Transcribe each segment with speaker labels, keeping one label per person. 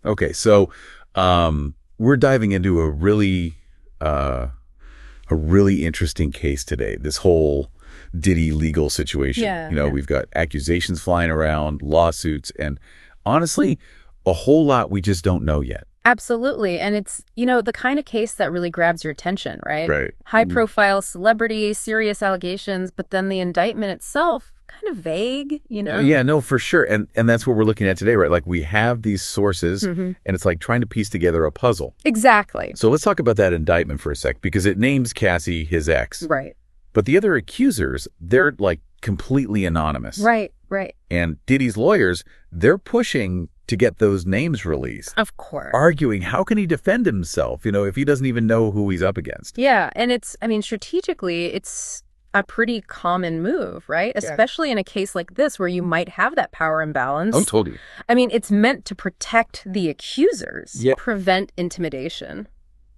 Speaker 1: Okay, so we're diving into a really interesting case today. This whole Diddy legal situation.
Speaker 2: Yeah.
Speaker 1: We've got accusations flying around, lawsuits, and honestly, a whole lot we just don't know yet.
Speaker 2: Absolutely. And it's, the kind of case that really grabs your attention, right?
Speaker 1: Right.
Speaker 2: High profile celebrity, serious allegations, but then the indictment itself kind of vague.
Speaker 1: Yeah, no, for sure. And that's what we're looking at today, right? Like we have these sources and it's like trying to piece together a puzzle.
Speaker 2: Exactly.
Speaker 1: So let's talk about that indictment for a sec, because it names Cassie his ex.
Speaker 2: Right.
Speaker 1: But the other accusers, they're like completely anonymous.
Speaker 2: Right.
Speaker 1: And Diddy's lawyers, they're pushing to get those names released.
Speaker 2: Of course.
Speaker 1: Arguing, how can he defend himself, if he doesn't even know who he's up against?
Speaker 2: Yeah. And strategically, it's a pretty common move, right?
Speaker 1: Yeah.
Speaker 2: Especially in a case like this where you might have that power imbalance.
Speaker 1: Oh, totally.
Speaker 2: It's meant to protect the accusers, prevent intimidation,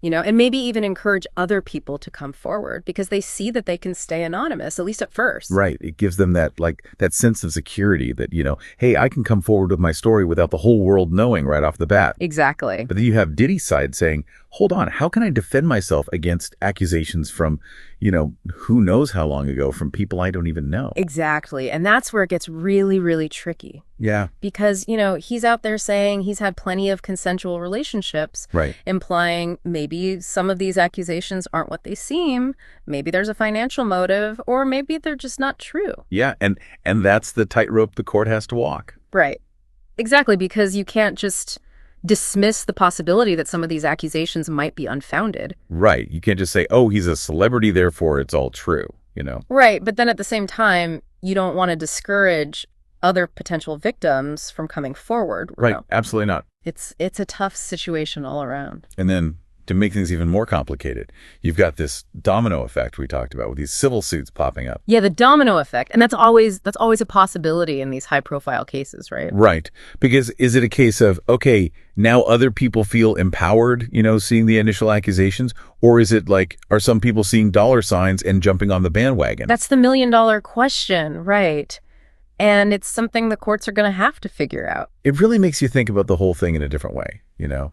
Speaker 2: and maybe even encourage other people to come forward because they see that they can stay anonymous, at least at first.
Speaker 1: Right. It gives them that sense of security that, hey, I can come forward with my story without the whole world knowing right off the bat.
Speaker 2: Exactly.
Speaker 1: But then you have Diddy's side saying, hold on, how can I defend myself against accusations from, who knows how long ago, from people I don't even know?
Speaker 2: Exactly. And that's where it gets really, really tricky.
Speaker 1: Yeah.
Speaker 2: Because, he's out there saying he's had plenty of consensual relationships,
Speaker 1: right,
Speaker 2: implying maybe some of these accusations aren't what they seem. Maybe there's a financial motive, or maybe they're just not true.
Speaker 1: Yeah. And that's the tightrope the court has to walk.
Speaker 2: Right. Exactly. Because you can't just dismiss the possibility that some of these accusations might be unfounded.
Speaker 1: Right. You can't just say, oh, he's a celebrity, therefore it's all true,
Speaker 2: Right. But then at the same time, you don't want to discourage other potential victims from coming forward.
Speaker 1: Right.
Speaker 2: No.
Speaker 1: Absolutely not.
Speaker 2: It's a tough situation all around.
Speaker 1: And then to make things even more complicated, you've got this domino effect we talked about with these civil suits popping up.
Speaker 2: Yeah, the domino effect. And that's always a possibility in these high profile cases, right?
Speaker 1: Right. Because is it a case of, okay, now other people feel empowered, seeing the initial accusations? Or is it like, are some people seeing dollar signs and jumping on the bandwagon?
Speaker 2: That's the $1 million question, right? And it's something the courts are going to have to figure out.
Speaker 1: It really makes you think about the whole thing in a different way,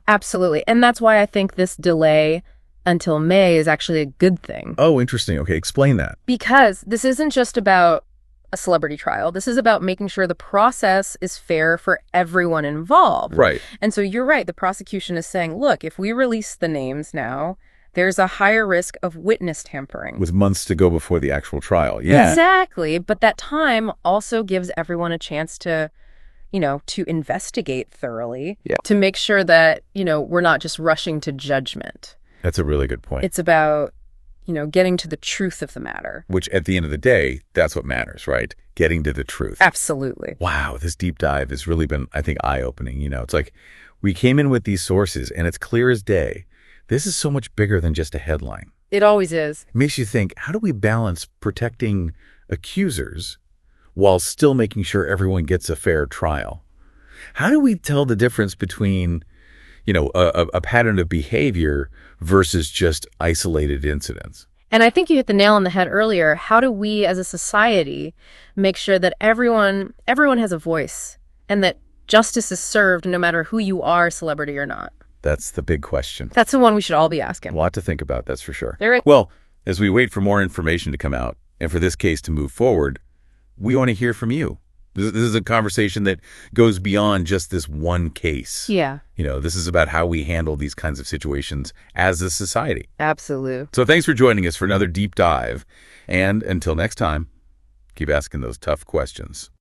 Speaker 2: Absolutely. And that's why I think this delay until May is actually a good thing.
Speaker 1: Oh, interesting. Okay, explain that.
Speaker 2: Because this isn't just about a celebrity trial. This is about making sure the process is fair for everyone involved.
Speaker 1: Right.
Speaker 2: And so you're right. The prosecution is saying, look, if we release the names now, there's a higher risk of witness tampering.
Speaker 1: With months to go before the actual trial. Yeah.
Speaker 2: Exactly. But that time also gives everyone a chance to investigate thoroughly, to make sure that, we're not just rushing to judgment.
Speaker 1: That's a really good point.
Speaker 2: It's about, getting to the truth of the matter.
Speaker 1: Which at the end of the day, that's what matters, right? Getting to the truth.
Speaker 2: Absolutely.
Speaker 1: Wow, this deep dive has really been, I think, eye-opening. It's like we came in with these sources and it's clear as day. This is so much bigger than just a headline.
Speaker 2: It always is.
Speaker 1: It makes you think, how do we balance protecting accusers while still making sure everyone gets a fair trial? How do we tell the difference between, a pattern of behavior versus just isolated incidents?
Speaker 2: And I think you hit the nail on the head earlier. How do we as a society make sure that everyone has a voice and that justice is served no matter who you are, celebrity or not?
Speaker 1: That's the big question.
Speaker 2: That's the one we should all be asking.
Speaker 1: A lot to think about, that's for sure.
Speaker 2: Very
Speaker 1: well, as we wait for more information to come out and for this case to move forward, we want to hear from you. This is a conversation that goes beyond just this one case.
Speaker 2: Yeah.
Speaker 1: This is about how we handle these kinds of situations as a society.
Speaker 2: Absolutely.
Speaker 1: So thanks for joining us for another deep dive. And until next time, keep asking those tough questions.